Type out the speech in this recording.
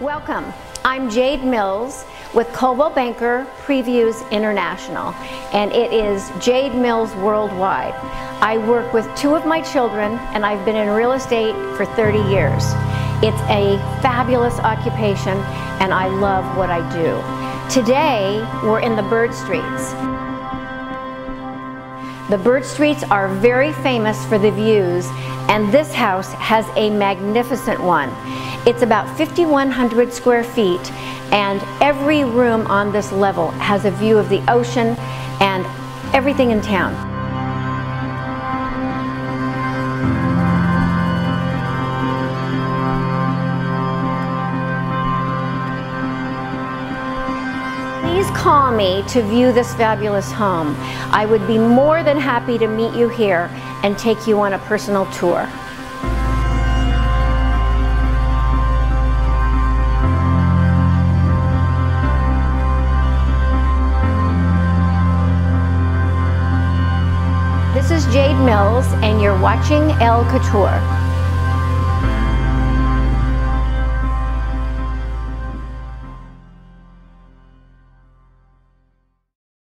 Welcome. I'm Jade Mills with Coldwell Banker Previews International, and it is Jade Mills Worldwide. I work with two of my children, and I've been in real estate for 30 years. It's a fabulous occupation, and I love what I do. Today, we're in the Bird Streets. The Bird Streets are very famous for the views, and this house has a magnificent one. It's about 5,100 square feet, and every room on this level has a view of the ocean and everything in town. Please call me to view this fabulous home. I would be more than happy to meet you here and take you on a personal tour. This is Jade Mills, and you're watching Elle Couture.